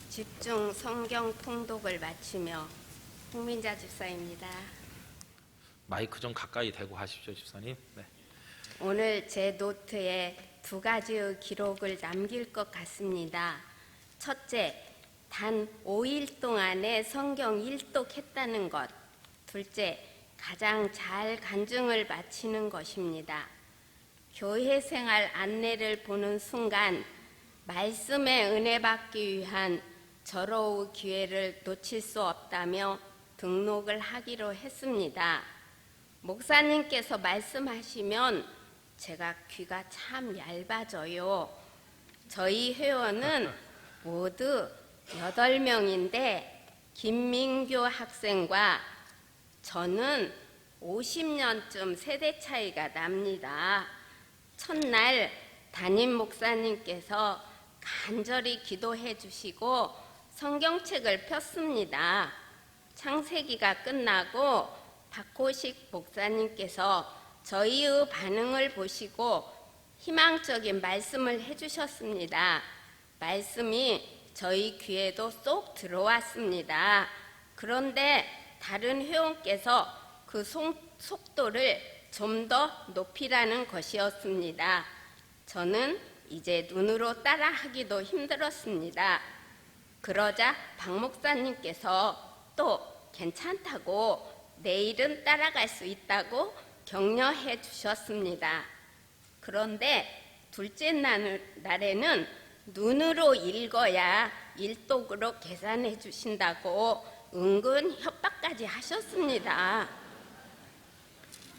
집중 성경 통독을 마치며 홍민자 집사입니다. 마이크 좀 가까이 대고 하십시오, 집사님. 네. 오늘 제 노트에 두 가지의 기록을 남길 것 같습니다. 첫째, 단 5일 동안에 성경 1독했다는 것. 둘째, 가장 잘 간증을 마치는 것입니다. 교회 생활 안내를 보는 순간 말씀의 은혜 받기 위한 절호의 기회를 놓칠 수 없다며 등록을 하기로 했습니다. 목사님께서 말씀하시면 제가 귀가 참 얇아져요. 저희 회원은 모두 8명인데 김민규 학생과 저는 50년쯤 세대 차이가 납니다. 첫날 담임 목사님께서 간절히 기도해 주시고 성경책을 폈습니다. 창세기가 끝나고 박호식 목사님께서 저희의 반응을 보시고 희망적인 말씀을 해주셨습니다. 말씀이 저희 귀에도 쏙 들어왔습니다. 그런데 다른 회원께서 그 속도를 좀 더 높이라는 것이었습니다. 저는 이제 눈으로 따라하기도 힘들었습니다. 그러자 박 목사님께서 또 괜찮다고 내일은 따라갈 수 있다고 격려해 주셨습니다. 그런데 둘째 날에는 눈으로 읽어야 1독으로 계산해 주신다고 은근 협박까지 하셨습니다.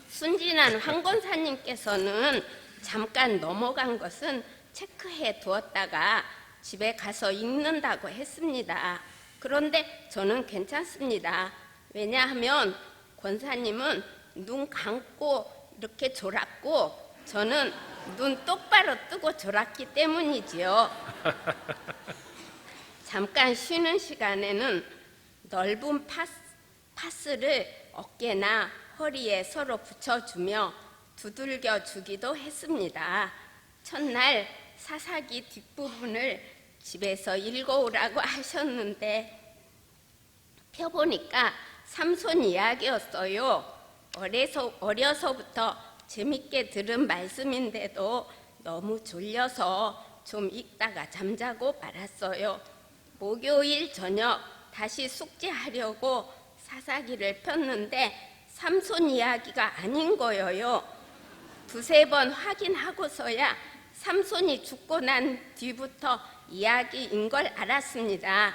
순진한 황 권사님께서는 잠깐 넘어간 것은 체크해 두었다가 집에 가서 읽는다고 했습니다. 그런데 저는 괜찮습니다. 왜냐하면 권사님은 눈 감고 이렇게 졸았고 저는 눈 똑바로 뜨고 졸았기 때문이지요. 잠깐 쉬는 시간에는 넓은 파스를 어깨나 허리에 서로 붙여주며 두들겨 주기도 했습니다. 첫날 사사기 뒷부분을 집에서 읽어오라고 하셨는데 펴보니까 삼손 이야기였어요. 어려서부터 재밌게 들은 말씀인데도 너무 졸려서 좀 읽다가 잠자고 말았어요. 목요일 저녁 다시 숙제하려고 사사기를 폈는데 삼손 이야기가 아닌 거예요. 두세 번 확인하고서야 삼손이 죽고 난 뒤부터 이야기인 걸 알았습니다.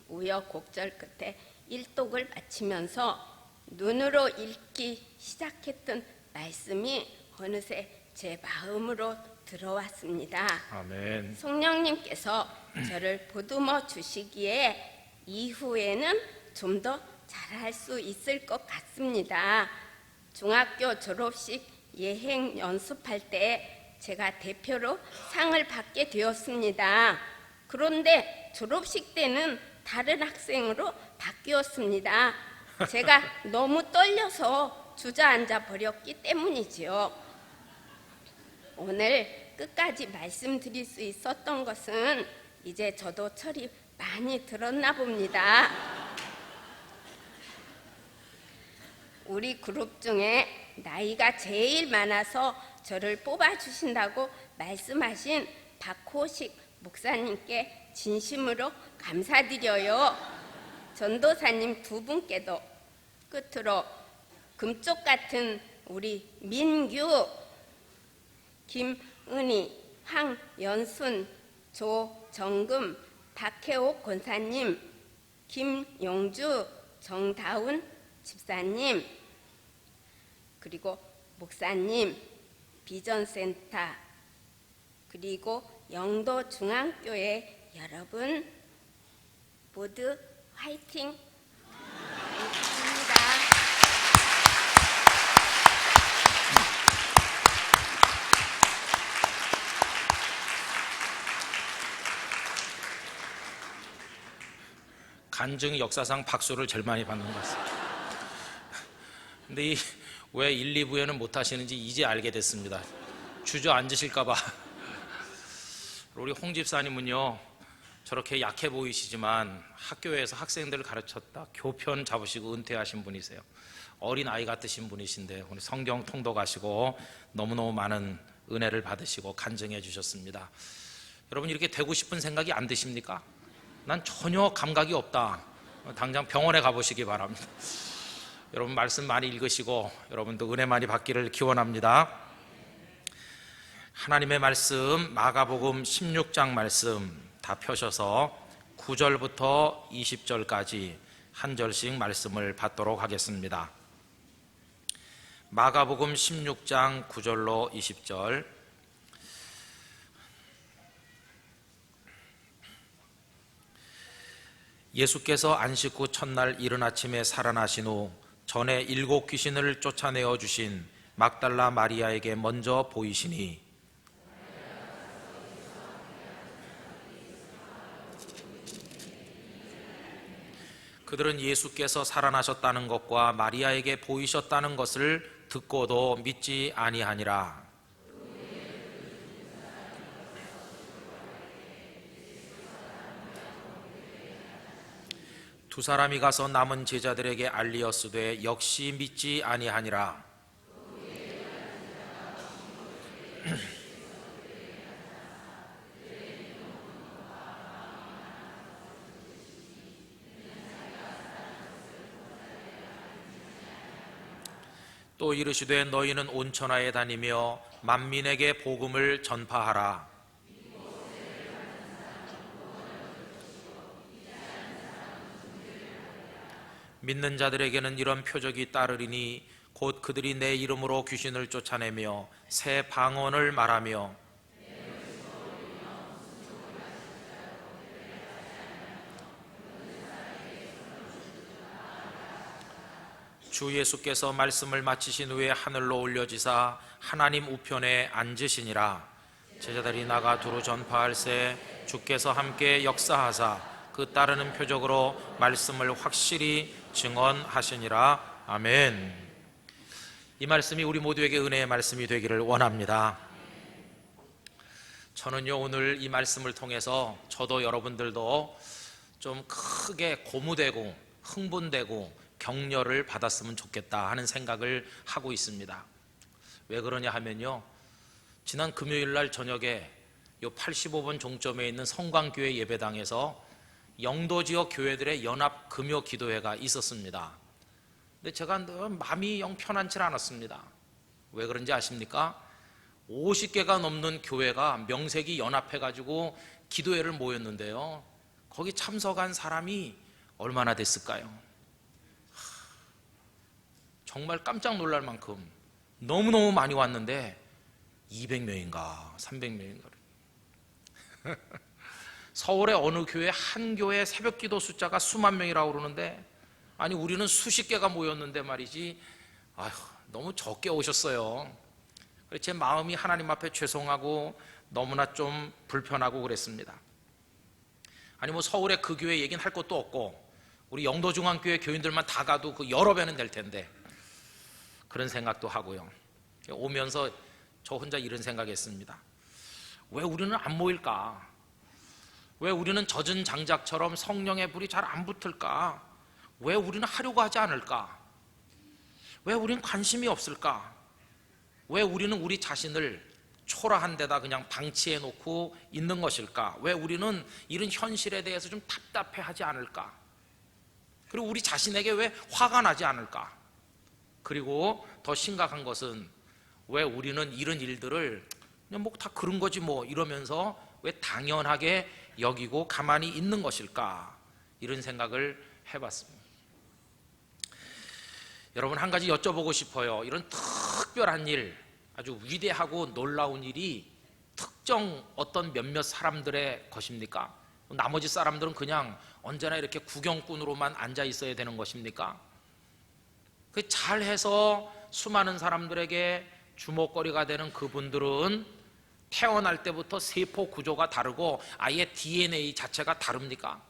우여곡절 끝에 1독을 마치면서 눈으로 읽기 시작했던 말씀이 어느새 제 마음으로 들어왔습니다. 아멘. 성령님께서 저를 보듬어 주시기에 이후에는 좀 더 잘할 수 있을 것 같습니다. 중학교 졸업식 예행 연습할 때 제가 대표로 상을 받게 되었습니다. 그런데 졸업식 때는 다른 학생으로 바뀌었습니다. 제가 너무 떨려서 주저앉아 버렸기 때문이지요. 오늘 끝까지 말씀드릴 수 있었던 것은 이제 저도 철이 많이 들었나 봅니다. 우리 그룹 중에 나이가 제일 많아서 저를 뽑아주신다고 말씀하신 박호식 목사님께 진심으로 감사드려요. 전도사님 두 분께도 끝으로 금쪽 같은 우리 민규, 김은희, 황연순, 조정금, 박혜옥 권사님, 김용주, 정다운 집사님, 그리고 목사님, 비전센터, 그리고 영도중앙교회 여러분 모두 화이팅! 감사합니다. 간증 역사상 박수를 제일 많이 받는 것 같습니다. 근데 왜 1, 2부에는 못 하시는지 이제 알게 됐습니다. 주저앉으실까 봐. 우리 홍 집사님은요, 저렇게 약해 보이시지만 학교에서 학생들을 가르쳤다 교편 잡으시고 은퇴하신 분이세요. 어린 아이 같으신 분이신데 오늘 성경 통독하시고 너무너무 많은 은혜를 받으시고 간증해 주셨습니다. 여러분 이렇게 되고 싶은 생각이 안 드십니까? 난 전혀 감각이 없다. 당장 병원에 가보시기 바랍니다. 여러분 말씀 많이 읽으시고 여러분도 은혜 많이 받기를 기원합니다. 하나님의 말씀 마가복음 16장 말씀 다 펴셔서 9절부터 20절까지 한 절씩 말씀을 받도록 하겠습니다. 마가복음 16장 9절로 20절. 예수께서 안식 후 첫날 이른 아침에 살아나신 후 전에 7 귀신을 쫓아내어 주신 막달라 마리아에게 먼저 보이시니 그들은 예수께서 살아나셨다는 것과 마리아에게 보이셨다는 것을 듣고도 믿지 아니하니라. 두 사람이 가서 남은 제자들에게 알리었으되 역시 믿지 아니하니라. 또 이르시되 너희는 온 천하에 다니며 만민에게 복음을 전파하라. 믿는 자들에게는 이런 표적이 따르리니 곧 그들이 내 이름으로 귀신을 쫓아내며 새 방언을 말하며 주 예수께서 말씀을 마치신 후에 하늘로 올려지사 하나님 우편에 앉으시니라. 제자들이 나가 두루 전파할새 주께서 함께 역사하사 그 따르는 표적으로 말씀을 확실히 증언하시니라. 아멘. 이 말씀이 우리 모두에게 은혜의 말씀이 되기를 원합니다. 저는요 오늘 이 말씀을 통해서 저도 여러분들도 좀 크게 고무되고 흥분되고 격려를 받았으면 좋겠다 하는 생각을 하고 있습니다. 왜 그러냐 하면요, 지난 금요일 날 저녁에 요 85번 종점에 있는 성광교회 예배당에서 영도 지역 교회들의 연합 금요 기도회가 있었습니다. 근데 제가 마음이 영 편안치 않았습니다. 왜 그런지 아십니까? 50개가 넘는 교회가 명색이 연합해가지고 기도회를 모였는데요, 거기 참석한 사람이 얼마나 됐을까요? 정말 깜짝 놀랄 만큼 너무너무 많이 왔는데 200명인가 300명인가 서울의 어느 교회 한 교회 새벽기도 숫자가 수만 명이라고 그러는데, 아니 우리는 수십 개가 모였는데 말이지, 아휴 너무 적게 오셨어요. 그래서 제 마음이 하나님 앞에 죄송하고 너무나 좀 불편하고 그랬습니다. 아니 뭐 서울의 그 교회 얘기는 할 것도 없고 우리 영도중앙교회 교인들만 다 가도 그 여러 배는 될 텐데, 그런 생각도 하고요. 오면서 저 혼자 이런 생각했습니다. 왜 우리는 안 모일까? 왜 우리는 젖은 장작처럼 성령의 불이 잘 안 붙을까? 왜 우리는 하려고 하지 않을까? 왜 우리는 관심이 없을까? 왜 우리는 우리 자신을 초라한 데다 그냥 방치해 놓고 있는 것일까? 왜 우리는 이런 현실에 대해서 좀 답답해 하지 않을까? 그리고 우리 자신에게 왜 화가 나지 않을까? 그리고 더 심각한 것은 왜 우리는 이런 일들을 그냥 뭐 다 그런 거지 뭐 이러면서 왜 당연하게 여기고 가만히 있는 것일까? 이런 생각을 해봤습니다. 여러분 한 가지 여쭤보고 싶어요. 이런 특별한 일, 아주 위대하고 놀라운 일이 특정 어떤 몇몇 사람들의 것입니까? 나머지 사람들은 그냥 언제나 이렇게 구경꾼으로만 앉아 있어야 되는 것입니까? 그 잘해서 수많은 사람들에게 주목거리가 되는 그분들은 태어날 때부터 세포 구조가 다르고 아예 DNA 자체가 다릅니까?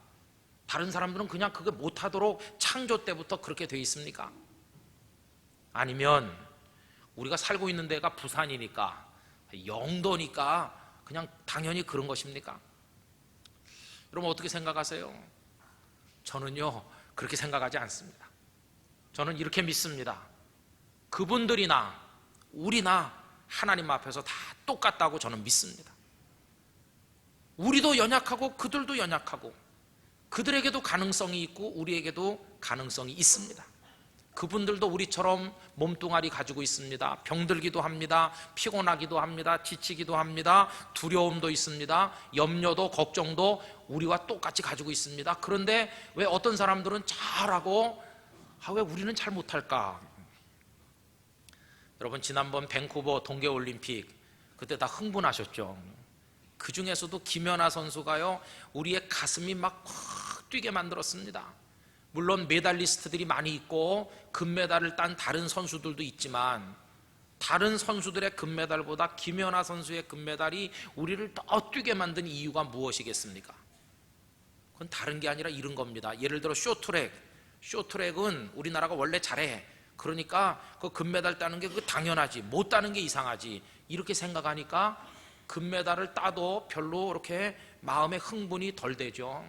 다른 사람들은 그냥 그게 못하도록 창조 때부터 그렇게 돼 있습니까? 아니면 우리가 살고 있는 데가 부산이니까 영도니까 그냥 당연히 그런 것입니까? 여러분 어떻게 생각하세요? 저는요 그렇게 생각하지 않습니다. 저는 이렇게 믿습니다. 그분들이나 우리나 하나님 앞에서 다 똑같다고 저는 믿습니다. 우리도 연약하고 그들도 연약하고 그들에게도 가능성이 있고 우리에게도 가능성이 있습니다. 그분들도 우리처럼 몸뚱아리 가지고 있습니다. 병들기도 합니다. 피곤하기도 합니다. 지치기도 합니다. 두려움도 있습니다. 염려도 걱정도 우리와 똑같이 가지고 있습니다. 그런데 왜 어떤 사람들은 잘하고 왜 우리는 잘 못할까? 여러분 지난번 밴쿠버 동계올림픽 그때 다 흥분하셨죠? 그 중에서도 김연아 선수가요 우리의 가슴이 막 확 뛰게 만들었습니다. 물론 메달리스트들이 많이 있고 금메달을 딴 다른 선수들도 있지만 다른 선수들의 금메달보다 김연아 선수의 금메달이 우리를 더 뛰게 만든 이유가 무엇이겠습니까? 그건 다른 게 아니라 이런 겁니다. 예를 들어 쇼트랙은 우리나라가 원래 잘해. 그러니까 그 금메달 따는 게 그거 당연하지. 못 따는 게 이상하지. 이렇게 생각하니까 금메달을 따도 별로 이렇게 마음에 흥분이 덜 되죠.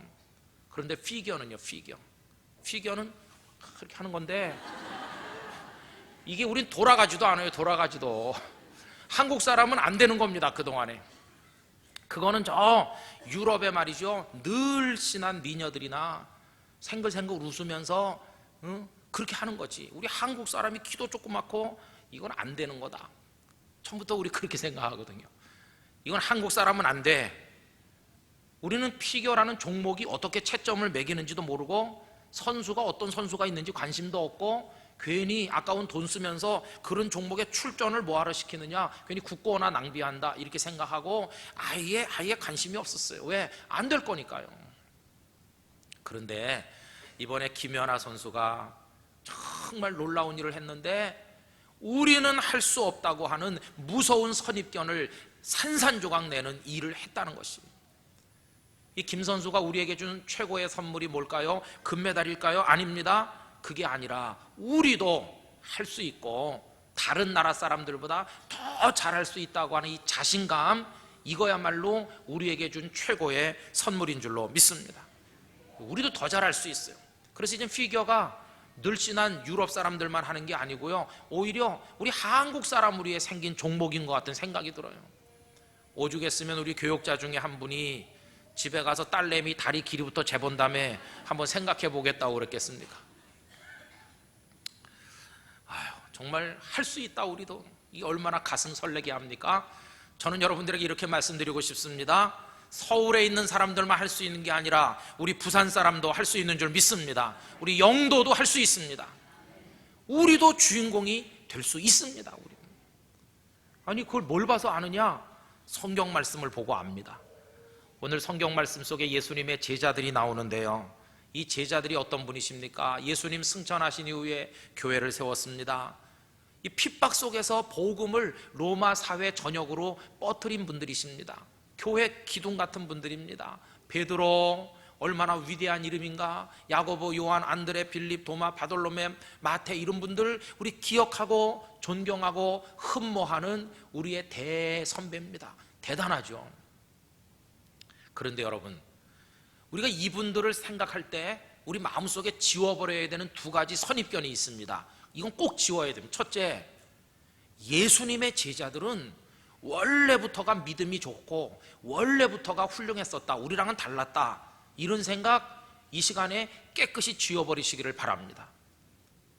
그런데 피겨는요, 피겨는 그렇게 하는 건데 이게 우린 돌아가지도 않아요. 돌아가지도. 한국 사람은 안 되는 겁니다. 그동안에. 그거는 저 유럽에 말이죠. 늘씬한 미녀들이나 생글생글 웃으면서 그렇게 하는 거지. 우리 한국 사람이 키도 조그맣고 이건 안 되는 거다. 처음부터 우리 그렇게 생각하거든요. 이건 한국 사람은 안 돼. 우리는 피겨라는 종목이 어떻게 채점을 매기는지도 모르고 선수가 어떤 선수가 있는지 관심도 없고 괜히 아까운 돈 쓰면서 그런 종목에 출전을 뭐하러 시키느냐, 괜히 국고나 낭비한다 이렇게 생각하고 아예 관심이 없었어요. 왜? 안 될 거니까요. 그런데 이번에 김연아 선수가 정말 놀라운 일을 했는데 우리는 할 수 없다고 하는 무서운 선입견을 산산조각 내는 일을 했다는 것입니다. 이 김 선수가 우리에게 준 최고의 선물이 뭘까요? 금메달일까요? 아닙니다. 그게 아니라 우리도 할 수 있고 다른 나라 사람들보다 더 잘할 수 있다고 하는 이 자신감, 이거야말로 우리에게 준 최고의 선물인 줄로 믿습니다. 우리도 더 잘할 수 있어요. 그래서 이제 피겨가 늘씬한 유럽 사람들만 하는 게 아니고요, 오히려 우리 한국 사람으로 생긴 종목인 것 같은 생각이 들어요. 오죽했으면 우리 교육자 중에 한 분이 집에 가서 딸내미 다리 길이부터 재본 다음에 한번 생각해 보겠다고 그랬겠습니까? 정말 할 수 있다. 우리도. 이게 얼마나 가슴 설레게 합니까? 저는 여러분들에게 이렇게 말씀드리고 싶습니다. 서울에 있는 사람들만 할 수 있는 게 아니라 우리 부산 사람도 할 수 있는 줄 믿습니다. 우리 영도도 할 수 있습니다. 우리도 주인공이 될 수 있습니다. 우리. 아니 그걸 뭘 봐서 아느냐? 성경 말씀을 보고 압니다. 오늘 성경 말씀 속에 예수님의 제자들이 나오는데요, 이 제자들이 어떤 분이십니까? 예수님 승천하신 이후에 교회를 세웠습니다. 이 핍박 속에서 복음을 로마 사회 전역으로 뻗어린 분들이십니다. 교회 기둥 같은 분들입니다. 베드로, 얼마나 위대한 이름인가. 야고보, 요한, 안드레, 빌립, 도마, 바돌로메, 마태, 이런 분들 우리 기억하고 존경하고 흠모하는 우리의 대선배입니다. 대단하죠. 그런데 여러분, 우리가 이분들을 생각할 때 우리 마음속에 지워버려야 되는 두 가지 선입견이 있습니다. 이건 꼭 지워야 됩니다. 첫째, 예수님의 제자들은 원래부터가 믿음이 좋고 원래부터가 훌륭했었다, 우리랑은 달랐다, 이런 생각 이 시간에 깨끗이 지워버리시기를 바랍니다.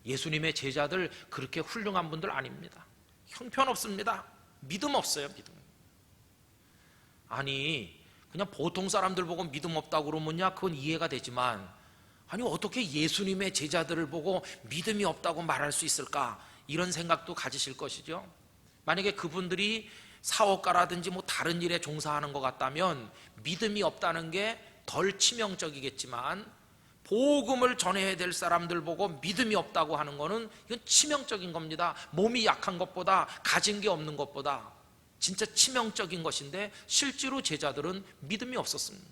예수님의 제자들 그렇게 훌륭한 분들 아닙니다. 형편없습니다. 믿음 없어요. 믿음. 아니 그냥 보통 사람들 보고 믿음 없다고 그러면야 그건 이해가 되지만, 아니 어떻게 예수님의 제자들을 보고 믿음이 없다고 말할 수 있을까? 이런 생각도 가지실 것이죠. 만약에 그분들이 사업가라든지 뭐 다른 일에 종사하는 것 같다면 믿음이 없다는 게 덜 치명적이겠지만, 복음을 전해야 될 사람들 보고 믿음이 없다고 하는 거는 이건 치명적인 겁니다. 몸이 약한 것보다, 가진 게 없는 것보다 진짜 치명적인 것인데, 실제로 제자들은 믿음이 없었습니다.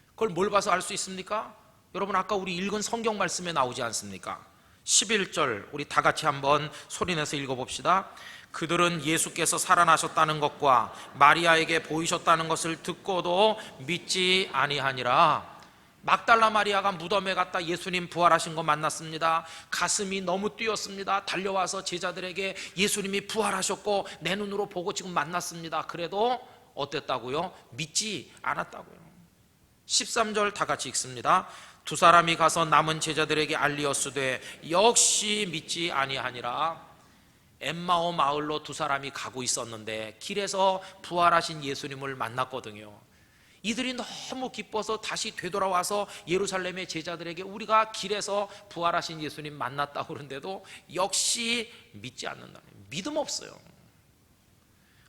그걸 뭘 봐서 알 수 있습니까? 여러분 아까 우리 읽은 성경 말씀에 나오지 않습니까? 11절 우리 다 같이 한번 소리내서 읽어봅시다. 그들은 예수께서 살아나셨다는 것과 마리아에게 보이셨다는 것을 듣고도 믿지 아니하니라. 막달라 마리아가 무덤에 갔다 예수님 부활하신 거 만났습니다. 가슴이 너무 뛰었습니다. 달려와서 제자들에게 예수님이 부활하셨고 내 눈으로 보고 지금 만났습니다. 그래도 어땠다고요? 믿지 않았다고요. 13절 다 같이 읽습니다. 두 사람이 가서 남은 제자들에게 알리었으되 역시 믿지 아니하니라. 엠마오 마을로 두 사람이 가고 있었는데 길에서 부활하신 예수님을 만났거든요. 이들이 너무 기뻐서 다시 되돌아와서 예루살렘의 제자들에게 우리가 길에서 부활하신 예수님 만났다고 그러는데도 역시 믿지 않는다. 믿음 없어요.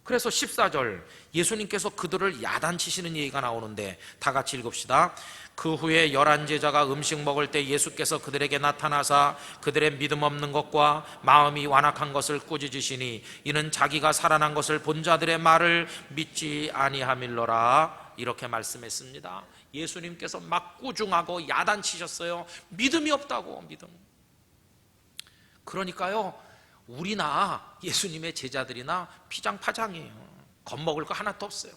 그래서 14절 예수님께서 그들을 야단치시는 얘기가 나오는데 다 같이 읽읍시다. 그 후에 11제자가 음식 먹을 때 예수께서 그들에게 나타나사 그들의 믿음 없는 것과 마음이 완악한 것을 꾸짖으시니 이는 자기가 살아난 것을 본 자들의 말을 믿지 아니함일러라. 이렇게 말씀했습니다. 예수님께서 막 꾸중하고 야단치셨어요. 믿음이 없다고. 믿음. 그러니까요, 우리나 예수님의 제자들이나 피장파장이에요. 겁먹을 거 하나도 없어요.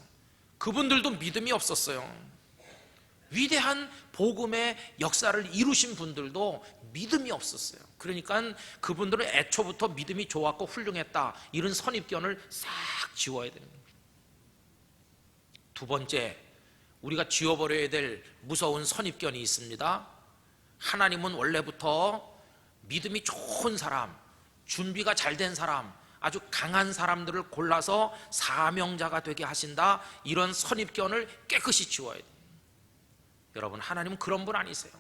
그분들도 믿음이 없었어요. 위대한 복음의 역사를 이루신 분들도 믿음이 없었어요. 그러니까 그분들은 애초부터 믿음이 좋았고 훌륭했다, 이런 선입견을 싹 지워야 됩니다. 두 번째, 우리가 지워버려야 될 무서운 선입견이 있습니다. 하나님은 원래부터 믿음이 좋은 사람, 준비가 잘 된 사람, 아주 강한 사람들을 골라서 사명자가 되게 하신다, 이런 선입견을 깨끗이 지워야 돼요. 여러분, 하나님은 그런 분 아니세요.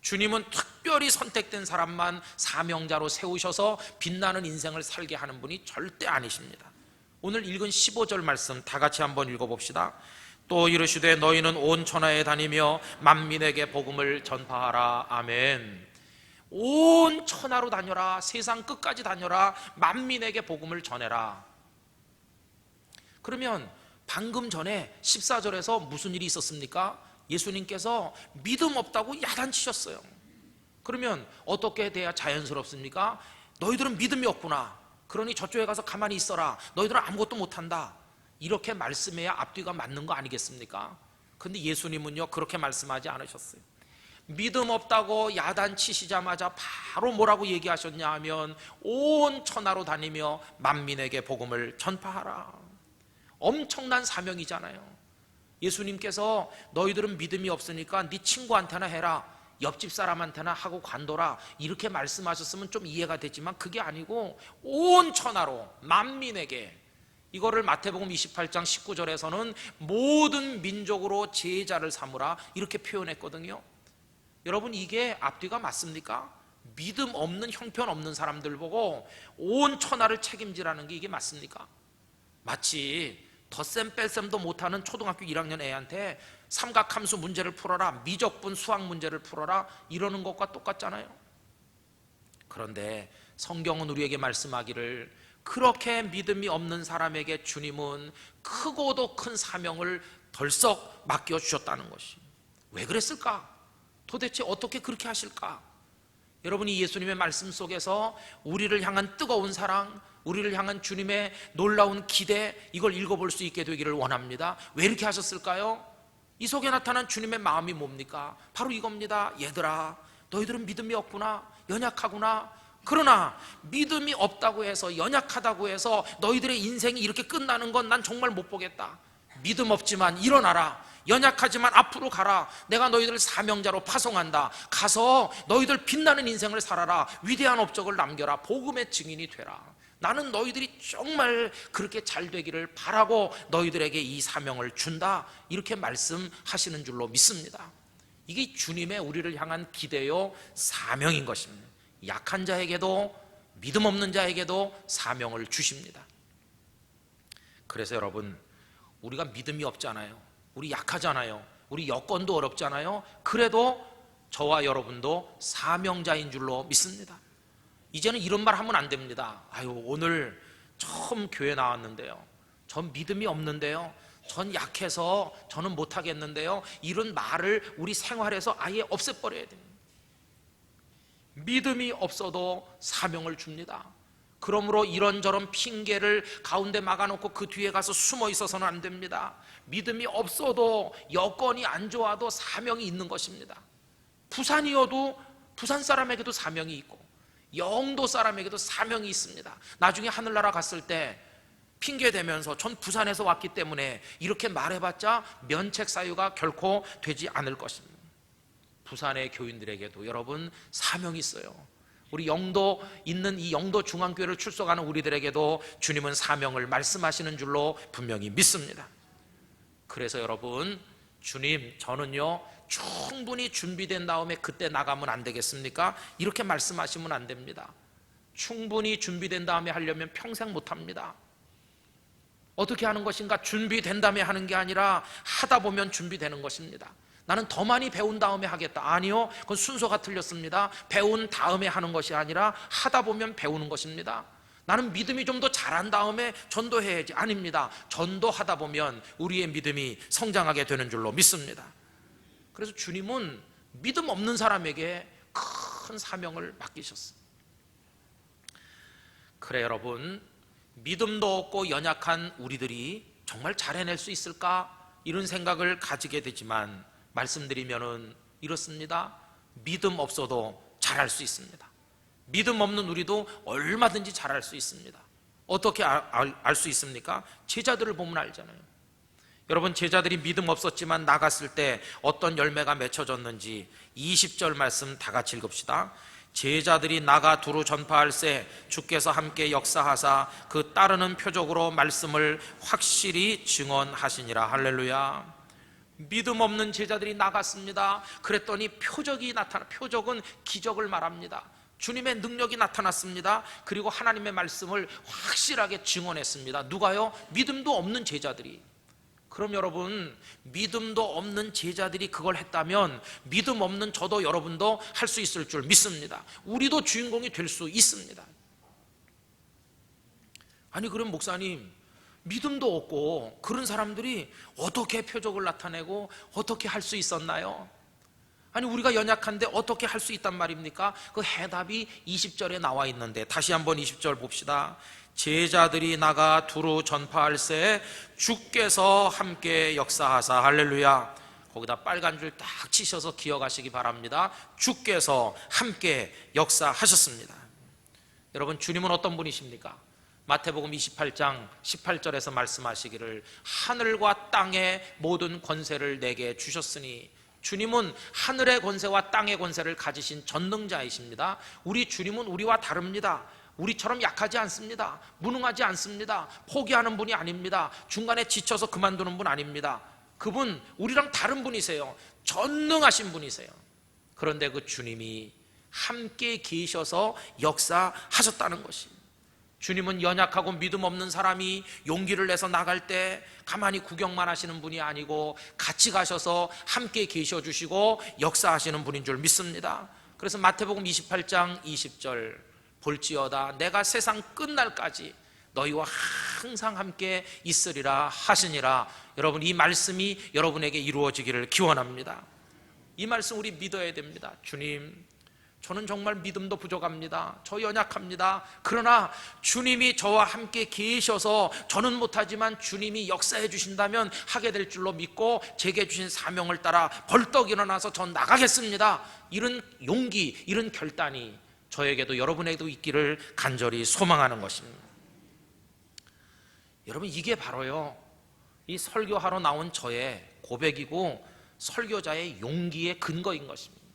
주님은 특별히 선택된 사람만 사명자로 세우셔서 빛나는 인생을 살게 하는 분이 절대 아니십니다. 오늘 읽은 15절 말씀 다 같이 한번 읽어봅시다. 또 이르시되 너희는 온 천하에 다니며 만민에게 복음을 전파하라. 아멘. 온 천하로 다녀라. 세상 끝까지 다녀라. 만민에게 복음을 전해라. 그러면 방금 전에 14절에서 무슨 일이 있었습니까? 예수님께서 믿음 없다고 야단치셨어요. 그러면 어떻게 돼야 자연스럽습니까? 너희들은 믿음이 없구나. 그러니 저쪽에 가서 가만히 있어라. 너희들은 아무것도 못한다. 이렇게 말씀해야 앞뒤가 맞는 거 아니겠습니까? 근데 예수님은요, 그렇게 말씀하지 않으셨어요. 믿음 없다고 야단치시자마자 바로 뭐라고 얘기하셨냐 하면 온 천하로 다니며 만민에게 복음을 전파하라. 엄청난 사명이잖아요. 예수님께서 너희들은 믿음이 없으니까 네 친구한테나 해라, 옆집 사람한테나 하고 관둬라, 이렇게 말씀하셨으면 좀 이해가 되지만 그게 아니고 온 천하로 만민에게, 이거를 마태복음 28장 19절에서는 모든 민족으로 제자를 삼으라, 이렇게 표현했거든요. 여러분, 이게 앞뒤가 맞습니까? 믿음 없는, 형편없는 사람들 보고 온 천하를 책임지라는 게 이게 맞습니까? 마치 덧셈 뺄셈도 못하는 초등학교 1학년 애한테 삼각함수 문제를 풀어라, 미적분 수학 문제를 풀어라, 이러는 것과 똑같잖아요. 그런데 성경은 우리에게 말씀하기를 그렇게 믿음이 없는 사람에게 주님은 크고도 큰 사명을 덜썩 맡겨주셨다는 것이, 왜 그랬을까? 도대체 어떻게 그렇게 하실까? 여러분이 예수님의 말씀 속에서 우리를 향한 뜨거운 사랑, 우리를 향한 주님의 놀라운 기대, 이걸 읽어볼 수 있게 되기를 원합니다. 왜 이렇게 하셨을까요? 이 속에 나타난 주님의 마음이 뭡니까? 바로 이겁니다. 얘들아, 너희들은 믿음이 없구나, 연약하구나. 그러나 믿음이 없다고 해서, 연약하다고 해서 너희들의 인생이 이렇게 끝나는 건 난 정말 못 보겠다. 믿음 없지만 일어나라. 연약하지만 앞으로 가라. 내가 너희들을 사명자로 파송한다. 가서 너희들 빛나는 인생을 살아라. 위대한 업적을 남겨라. 복음의 증인이 되라. 나는 너희들이 정말 그렇게 잘 되기를 바라고 너희들에게 이 사명을 준다. 이렇게 말씀하시는 줄로 믿습니다. 이게 주님의 우리를 향한 기대요, 사명인 것입니다. 약한 자에게도, 믿음 없는 자에게도 사명을 주십니다. 그래서 여러분, 우리가 믿음이 없잖아요. 우리 약하잖아요. 우리 여건도 어렵잖아요. 그래도 저와 여러분도 사명자인 줄로 믿습니다. 이제는 이런 말 하면 안 됩니다. 아유, 오늘 처음 교회 나왔는데요, 전 믿음이 없는데요, 전 약해서 저는 못하겠는데요, 이런 말을 우리 생활에서 아예 없애버려야 됩니다. 믿음이 없어도 사명을 줍니다. 그러므로 이런저런 핑계를 가운데 막아놓고 그 뒤에 가서 숨어 있어서는 안 됩니다. 믿음이 없어도 여건이 안 좋아도 사명이 있는 것입니다. 부산이어도 부산 사람에게도 사명이 있고 영도 사람에게도 사명이 있습니다. 나중에 하늘나라 갔을 때 핑계 대면서 전 부산에서 왔기 때문에 이렇게 말해봤자 면책 사유가 결코 되지 않을 것입니다. 부산의 교인들에게도 여러분 사명이 있어요. 우리 영도 있는 이 영도 중앙교회를 출석하는 우리들에게도 주님은 사명을 말씀하시는 줄로 분명히 믿습니다. 그래서 여러분, 주님 저는요 충분히 준비된 다음에 그때 나가면 안 되겠습니까? 이렇게 말씀하시면 안 됩니다. 충분히 준비된 다음에 하려면 평생 못합니다. 어떻게 하는 것인가? 준비된 다음에 하는 게 아니라 하다 보면 준비되는 것입니다. 나는 더 많이 배운 다음에 하겠다. 아니요, 그건 순서가 틀렸습니다. 배운 다음에 하는 것이 아니라 하다 보면 배우는 것입니다. 나는 믿음이 좀 더 자란 다음에 전도해야지. 아닙니다. 전도하다 보면 우리의 믿음이 성장하게 되는 줄로 믿습니다. 그래서 주님은 믿음 없는 사람에게 큰 사명을 맡기셨어요. 그래 여러분, 믿음도 없고 연약한 우리들이 정말 잘 해낼 수 있을까? 이런 생각을 가지게 되지만 말씀드리면은 이렇습니다. 믿음 없어도 잘할 수 있습니다. 믿음 없는 우리도 얼마든지 잘할 수 있습니다. 어떻게 알 수 있습니까? 제자들을 보면 알잖아요. 여러분, 제자들이 믿음 없었지만 나갔을 때 어떤 열매가 맺혀졌는지 20절 말씀 다 같이 읽읍시다. 제자들이 나가 두루 전파할새 주께서 함께 역사하사 그 따르는 표적으로 말씀을 확실히 증언하시니라. 할렐루야. 믿음 없는 제자들이 나갔습니다. 그랬더니 표적은 기적을 말합니다. 주님의 능력이 나타났습니다. 그리고 하나님의 말씀을 확실하게 증언했습니다. 누가요? 믿음도 없는 제자들이. 그럼 여러분, 믿음도 없는 제자들이 그걸 했다면 믿음 없는 저도 여러분도 할 수 있을 줄 믿습니다. 우리도 주인공이 될 수 있습니다. 아니 그럼 목사님, 믿음도 없고 그런 사람들이 어떻게 표적을 나타내고 어떻게 할 수 있었나요? 아니 우리가 연약한데 어떻게 할 수 있단 말입니까? 그 해답이 20절에 나와 있는데 다시 한번 20절 봅시다. 제자들이 나가 두루 전파할새 주께서 함께 역사하사. 할렐루야. 거기다 빨간 줄 딱 치셔서 기억하시기 바랍니다. 주께서 함께 역사하셨습니다. 여러분, 주님은 어떤 분이십니까? 마태복음 28장 18절에서 말씀하시기를 하늘과 땅의 모든 권세를 내게 주셨으니, 주님은 하늘의 권세와 땅의 권세를 가지신 전능자이십니다. 우리 주님은 우리와 다릅니다. 우리처럼 약하지 않습니다. 무능하지 않습니다. 포기하는 분이 아닙니다. 중간에 지쳐서 그만두는 분 아닙니다. 그분 우리랑 다른 분이세요. 전능하신 분이세요. 그런데 그 주님이 함께 계셔서 역사하셨다는 것입니다. 주님은 연약하고 믿음 없는 사람이 용기를 내서 나갈 때 가만히 구경만 하시는 분이 아니고 같이 가셔서 함께 계셔 주시고 역사하시는 분인 줄 믿습니다. 그래서 마태복음 28장 20절 볼지어다 내가 세상 끝날까지 너희와 항상 함께 있으리라 하시니라. 여러분, 이 말씀이 여러분에게 이루어지기를 기원합니다. 이 말씀 우리 믿어야 됩니다. 주님, 저는 정말 믿음도 부족합니다. 저 연약합니다. 그러나 주님이 저와 함께 계셔서 저는 못하지만 주님이 역사해 주신다면 하게 될 줄로 믿고 제게 주신 사명을 따라 벌떡 일어나서 전 나가겠습니다. 이런 용기, 이런 결단이 저에게도 여러분에게도 있기를 간절히 소망하는 것입니다. 여러분, 이게 바로요, 이 설교하러 나온 저의 고백이고 설교자의 용기의 근거인 것입니다.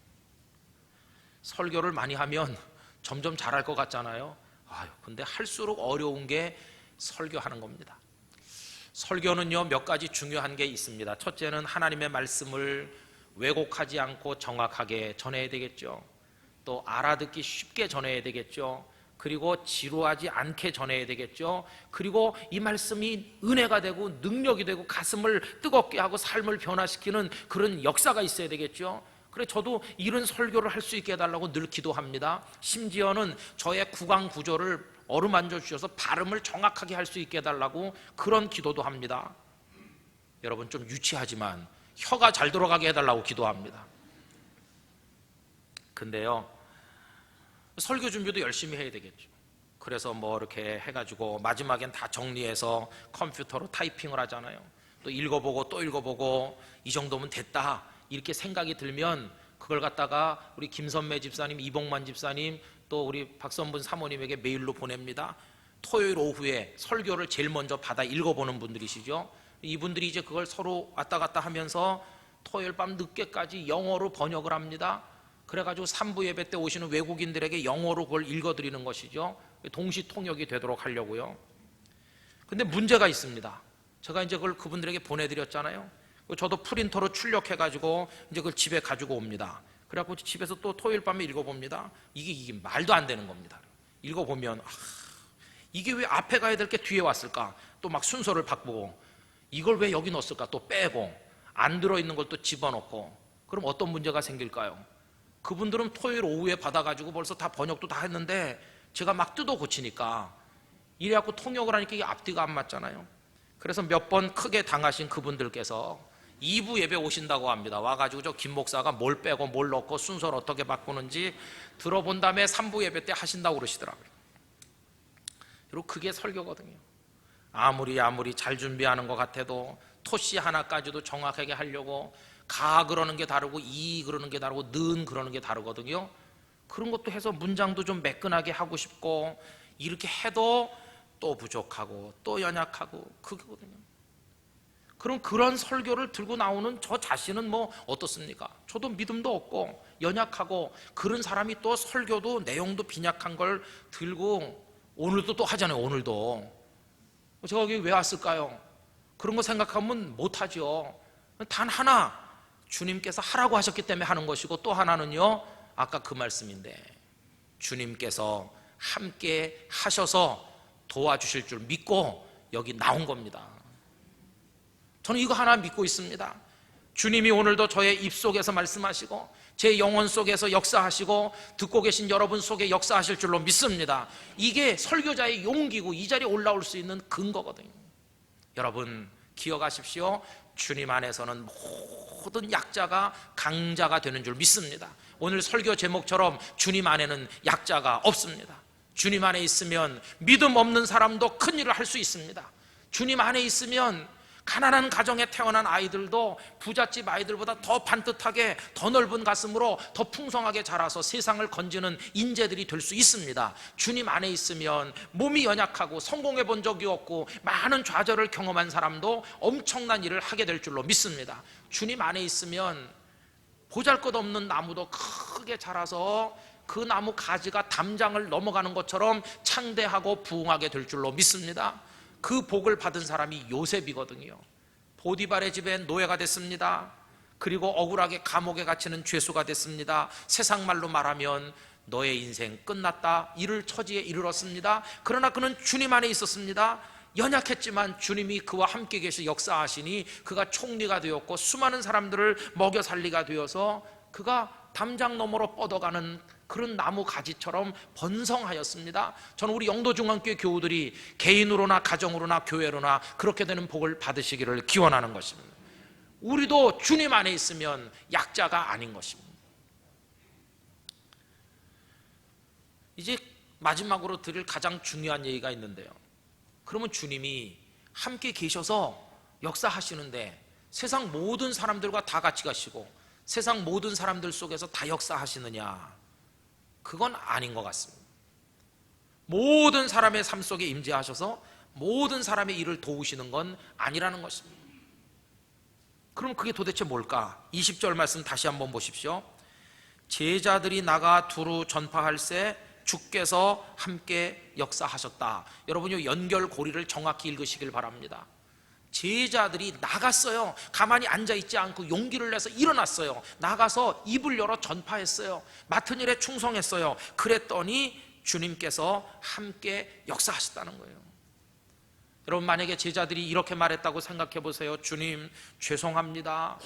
설교를 많이 하면 점점 잘할 것 같잖아요. 근데 할수록 어려운 게 설교하는 겁니다. 설교는요, 몇 가지 중요한 게 있습니다. 첫째는 하나님의 말씀을 왜곡하지 않고 정확하게 전해야 되겠죠. 또 알아듣기 쉽게 전해야 되겠죠. 그리고 지루하지 않게 전해야 되겠죠. 그리고 이 말씀이 은혜가 되고 능력이 되고 가슴을 뜨겁게 하고 삶을 변화시키는 그런 역사가 있어야 되겠죠. 그래, 저도 이런 설교를 할 수 있게 해달라고 늘 기도합니다. 심지어는 저의 구강 구조를 어루만져 주셔서 발음을 정확하게 할 수 있게 해달라고 그런 기도도 합니다. 여러분, 좀 유치하지만 혀가 잘 돌아가게 해달라고 기도합니다. 근데요, 설교 준비도 열심히 해야 되겠죠. 그래서 뭐 이렇게 해가지고 마지막엔 다 정리해서 컴퓨터로 타이핑을 하잖아요. 또 읽어보고 또 읽어보고 이 정도면 됐다 이렇게 생각이 들면 그걸 갖다가 우리 김선매 집사님, 이봉만 집사님, 또 우리 박선분 사모님에게 메일로 보냅니다. 토요일 오후에 설교를 제일 먼저 받아 읽어보는 분들이시죠. 이분들이 이제 그걸 서로 왔다 갔다 하면서 토요일 밤 늦게까지 영어로 번역을 합니다. 그래가지고 3부 예배 때 오시는 외국인들에게 영어로 그걸 읽어드리는 것이죠. 동시 통역이 되도록 하려고요. 근데 문제가 있습니다. 제가 이제 그걸 그분들에게 보내드렸잖아요. 저도 프린터로 출력해가지고 이제 그걸 집에 가지고 옵니다. 그래갖고 집에서 또 토요일 밤에 읽어봅니다. 이게 말도 안 되는 겁니다. 읽어보면 이게 왜 앞에 가야 될 게 뒤에 왔을까? 또 막 순서를 바꾸고 이걸 왜 여기 넣었을까? 또 빼고 안 들어있는 걸 또 집어넣고 그럼 어떤 문제가 생길까요? 그분들은 토요일 오후에 받아가지고 벌써 다 번역도 다 했는데 제가 막 뜯어 고치니까 이래갖고 통역을 하니까 이게 앞뒤가 안 맞잖아요. 그래서 몇 번 크게 당하신 그분들께서 2부 예배 오신다고 합니다. 와가지고 저 김 목사가 뭘 빼고 뭘 넣고 순서를 어떻게 바꾸는지 들어본 다음에 3부 예배 때 하신다고 그러시더라고요. 그리고 그게 설교거든요. 아무리 잘 준비하는 것 같아도 토시 하나까지도 정확하게 하려고 가 그러는 게 다르고 이 그러는 게 다르고 는 그러는 게 다르거든요. 그런 것도 해서 문장도 좀 매끈하게 하고 싶고 이렇게 해도 또 부족하고 또 연약하고 그거거든요. 그럼 그런 설교를 들고 나오는 저 자신은 뭐 어떻습니까? 저도 믿음도 없고 연약하고 그런 사람이 또 설교도 내용도 빈약한 걸 들고 오늘도 또 하잖아요. 오늘도 제가 여기 왜 왔을까요? 그런 거 생각하면 못하죠. 단 하나 주님께서 하라고 하셨기 때문에 하는 것이고 또 하나는요 아까 그 말씀인데 주님께서 함께 하셔서 도와주실 줄 믿고 여기 나온 겁니다. 저는 이거 하나 믿고 있습니다. 주님이 오늘도 저의 입속에서 말씀하시고 제 영혼 속에서 역사하시고 듣고 계신 여러분 속에 역사하실 줄로 믿습니다. 이게 설교자의 용기고 이 자리에 올라올 수 있는 근거거든요. 여러분 기억하십시오. 주님 안에서는 모든 약자가 강자가 되는 줄 믿습니다. 오늘 설교 제목처럼 주님 안에는 약자가 없습니다. 주님 안에 있으면 믿음 없는 사람도 큰 일을 할 수 있습니다. 주님 안에 있으면 가난한 가정에 태어난 아이들도 부잣집 아이들보다 더 반듯하게 더 넓은 가슴으로 더 풍성하게 자라서 세상을 건지는 인재들이 될 수 있습니다. 주님 안에 있으면 몸이 연약하고 성공해 본 적이 없고 많은 좌절을 경험한 사람도 엄청난 일을 하게 될 줄로 믿습니다. 주님 안에 있으면 보잘것없는 나무도 크게 자라서 그 나무 가지가 담장을 넘어가는 것처럼 창대하고 부흥하게 될 줄로 믿습니다. 그 복을 받은 사람이 요셉이거든요. 보디발의 집에 노예가 됐습니다. 그리고 억울하게 감옥에 갇히는 죄수가 됐습니다. 세상 말로 말하면 너의 인생 끝났다, 이를 처지에 이르렀습니다. 그러나 그는 주님 안에 있었습니다. 연약했지만 주님이 그와 함께 계시 역사하시니 그가 총리가 되었고 수많은 사람들을 먹여 살리가 되어서 그가 담장 너머로 뻗어가는 그런 나무 가지처럼 번성하였습니다. 저는 우리 영도중앙교회 교우들이 개인으로나 가정으로나 교회로나 그렇게 되는 복을 받으시기를 기원하는 것입니다. 우리도 주님 안에 있으면 약자가 아닌 것입니다. 이제 마지막으로 드릴 가장 중요한 얘기가 있는데요. 그러면 주님이 함께 계셔서 역사하시는데 세상 모든 사람들과 다 같이 가시고 세상 모든 사람들 속에서 다 역사하시느냐? 그건 아닌 것 같습니다. 모든 사람의 삶 속에 임재하셔서 모든 사람의 일을 도우시는 건 아니라는 것입니다. 그럼 그게 도대체 뭘까? 20절 말씀 다시 한번 보십시오. 제자들이 나가 두루 전파할새 주께서 함께 역사하셨다. 여러분이 연결고리를 정확히 읽으시길 바랍니다. 제자들이 나갔어요. 가만히 앉아있지 않고 용기를 내서 일어났어요. 나가서 입을 열어 전파했어요. 맡은 일에 충성했어요. 그랬더니 주님께서 함께 역사하셨다는 거예요. 여러분 만약에 제자들이 이렇게 말했다고 생각해 보세요. 주님 죄송합니다.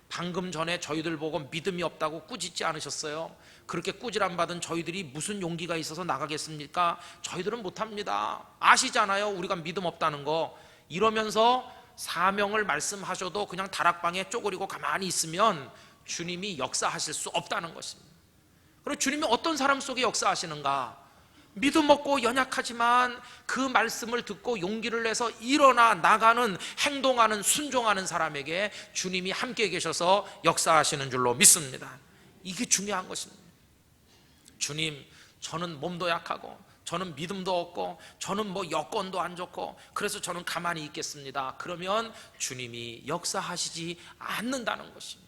방금 전에 저희들 보고 믿음이 없다고 꾸짖지 않으셨어요? 그렇게 꾸지람 받은 저희들이 무슨 용기가 있어서 나가겠습니까? 저희들은 못합니다. 아시잖아요 우리가 믿음 없다는 거. 이러면서 사명을 말씀하셔도 그냥 다락방에 쪼그리고 가만히 있으면 주님이 역사하실 수 없다는 것입니다. 그럼 주님이 어떤 사람 속에 역사하시는가? 믿음 없고 연약하지만 그 말씀을 듣고 용기를 내서 일어나 나가는, 행동하는, 순종하는 사람에게 주님이 함께 계셔서 역사하시는 줄로 믿습니다. 이게 중요한 것입니다. 주님, 저는 몸도 약하고 저는 믿음도 없고 저는 뭐 여건도 안 좋고 그래서 저는 가만히 있겠습니다. 그러면 주님이 역사하시지 않는다는 것입니다.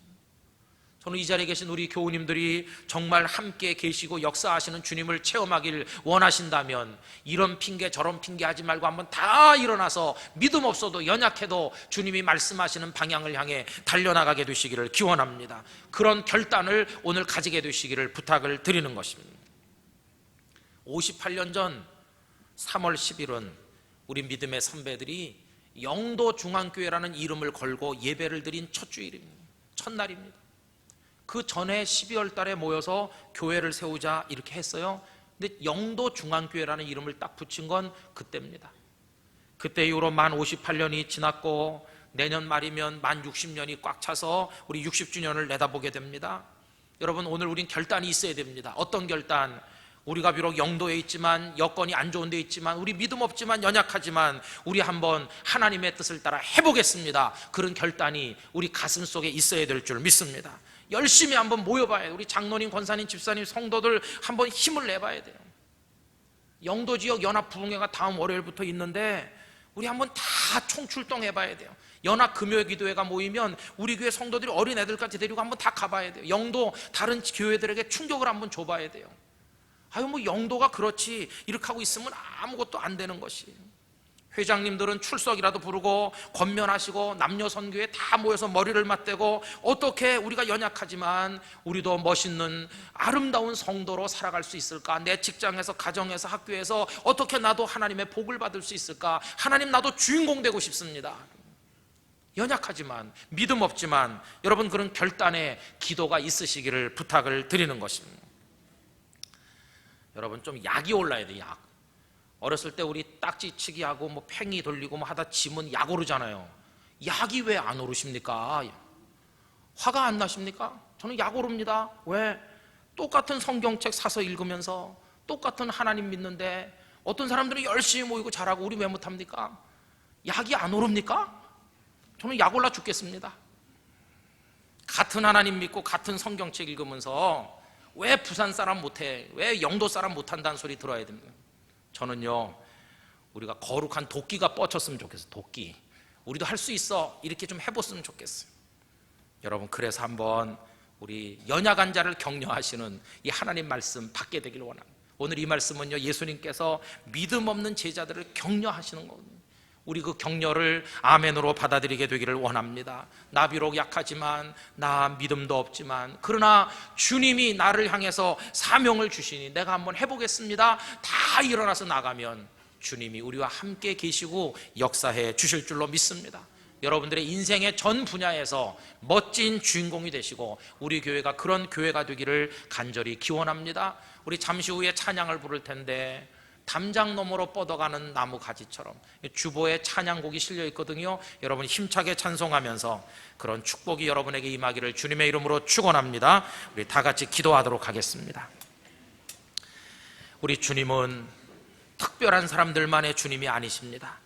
저는 이 자리에 계신 우리 교우님들이 정말 함께 계시고 역사하시는 주님을 체험하길 원하신다면 이런 핑계 저런 핑계 하지 말고 한번 다 일어나서 믿음 없어도 연약해도 주님이 말씀하시는 방향을 향해 달려나가게 되시기를 기원합니다. 그런 결단을 오늘 가지게 되시기를 부탁을 드리는 것입니다. 58년 전 3월 10일은 우리 믿음의 선배들이 영도중앙교회라는 이름을 걸고 예배를 드린 첫 주일입니다. 첫날입니다. 그 전에 12월 달에 모여서 교회를 세우자 이렇게 했어요. 근데 영도중앙교회라는 이름을 딱 붙인 건 그때입니다. 그때 이후로 만 58년이 지났고 내년 말이면 만 60년이 꽉 차서 우리 60주년을 내다보게 됩니다. 여러분, 오늘 우린 결단이 있어야 됩니다. 어떤 결단? 우리가 비록 영도에 있지만, 여건이 안 좋은 데 있지만, 우리 믿음 없지만 연약하지만 우리 한번 하나님의 뜻을 따라 해보겠습니다. 그런 결단이 우리 가슴 속에 있어야 될 줄 믿습니다. 열심히 한번 모여봐야 돼요. 우리 장로님, 권사님, 집사님, 성도들 한번 힘을 내봐야 돼요. 영도 지역 연합 부흥회가 다음 월요일부터 있는데 우리 한번 다 총출동해봐야 돼요. 연합 금요 기도회가 모이면 우리 교회 성도들이 어린 애들까지 데리고 한번 다 가봐야 돼요. 영도 다른 교회들에게 충격을 한번 줘봐야 돼요. 아유, 뭐 영도가 그렇지 이렇게 하고 있으면 아무것도 안 되는 것이에요. 회장님들은 출석이라도 부르고 권면하시고 남녀 선교에 다 모여서 머리를 맞대고 어떻게 우리가 연약하지만 우리도 멋있는 아름다운 성도로 살아갈 수 있을까? 내 직장에서, 가정에서, 학교에서 어떻게 나도 하나님의 복을 받을 수 있을까? 하나님, 나도 주인공 되고 싶습니다. 연약하지만, 믿음 없지만 여러분, 그런 결단의 기도가 있으시기를 부탁을 드리는 것입니다. 여러분, 좀 약이 올라야 돼요. 약. 어렸을 때 우리 딱지치기 하고 뭐 팽이 돌리고 뭐 하다 지면 약 오르잖아요. 약이 왜 안 오르십니까? 화가 안 나십니까? 저는 약 오릅니다. 왜? 똑같은 성경책 사서 읽으면서 똑같은 하나님 믿는데 어떤 사람들은 열심히 모이고 잘하고 우리 왜 못합니까? 약이 안 오릅니까? 저는 약 올라 죽겠습니다. 같은 하나님 믿고 같은 성경책 읽으면서 왜 부산 사람 못해? 왜 영도 사람 못한다는 소리 들어야 됩니다. 저는요, 우리가 거룩한 도끼가 뻗쳤으면 좋겠어요. 도끼. 우리도 할 수 있어. 이렇게 좀 해봤으면 좋겠어요. 여러분, 그래서 한번 우리 연약한 자를 격려하시는 이 하나님 말씀 받게 되길 원합니다. 오늘 이 말씀은요, 예수님께서 믿음 없는 제자들을 격려하시는 거거든요. 우리 그 격려를 아멘으로 받아들이게 되기를 원합니다. 나 비록 약하지만, 나 믿음도 없지만, 그러나 주님이 나를 향해서 사명을 주시니 내가 한번 해보겠습니다. 다 일어나서 나가면 주님이 우리와 함께 계시고 역사해 주실 줄로 믿습니다. 여러분들의 인생의 전 분야에서 멋진 주인공이 되시고 우리 교회가 그런 교회가 되기를 간절히 기원합니다. 우리 잠시 후에 찬양을 부를 텐데 담장 너머로 뻗어가는 나무 가지처럼 주보에 찬양곡이 실려 있거든요. 여러분 힘차게 찬송하면서 그런 축복이 여러분에게 임하기를 주님의 이름으로 축원합니다. 우리 다 같이 기도하도록 하겠습니다. 우리 주님은 특별한 사람들만의 주님이 아니십니다.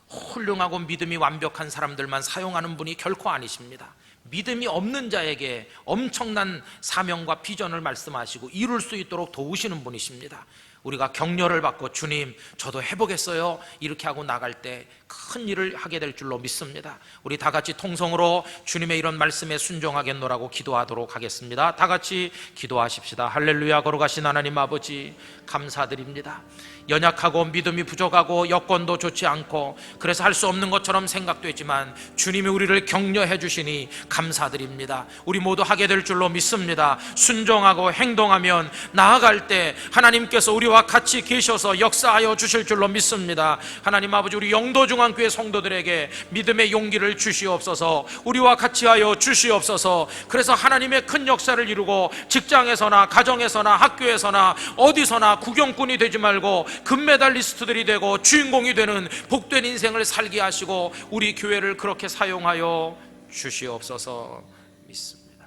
훌륭하고 믿음이 완벽한 사람들만 사용하는 분이 결코 아니십니다. 믿음이 없는 자에게 엄청난 사명과 비전을 말씀하시고 이룰 수 있도록 도우시는 분이십니다. 우리가 격려를 받고 주님 저도 해보겠어요 이렇게 하고 나갈 때 큰 일을 하게 될 줄로 믿습니다. 우리 다 같이 통성으로 주님의 이런 말씀에 순종하겠노라고 기도하도록 하겠습니다. 다 같이 기도하십시다. 할렐루야. 거룩하신 하나님 아버지, 감사드립니다. 연약하고 믿음이 부족하고 여건도 좋지 않고 그래서 할 수 없는 것처럼 생각되지만 주님이 우리를 격려해 주시니 감사드립니다. 우리 모두 하게 될 줄로 믿습니다. 순종하고 행동하면 나아갈 때 하나님께서 우리와 같이 계셔서 역사하여 주실 줄로 믿습니다. 하나님 아버지, 우리 영도중앙교회 성도들에게 믿음의 용기를 주시옵소서. 우리와 같이 하여 주시옵소서. 그래서 하나님의 큰 역사를 이루고 직장에서나 가정에서나 학교에서나 어디서나 구경꾼이 되지 말고 금메달리스트들이 되고 주인공이 되는 복된 인생을 살게 하시고 우리 교회를 그렇게 사용하여 주시옵소서 믿습니다.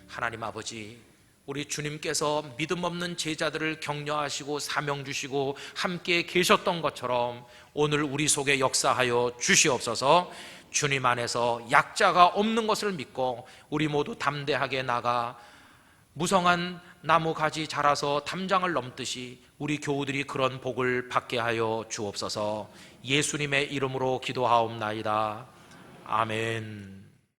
하나님 아버지, 우리 주님께서 믿음 없는 제자들을 격려하시고 사명 주시고 함께 계셨던 것처럼 오늘 우리 속에 역사하여 주시옵소서. 주님 안에서 약자가 없는 것을 믿고 우리 모두 담대하게 나가 무성한 나무 가지 자라서 담장을 넘듯이 우리 교우들이 그런 복을 받게 하여 주옵소서. 예수님의 이름으로 기도하옵나이다. 아멘.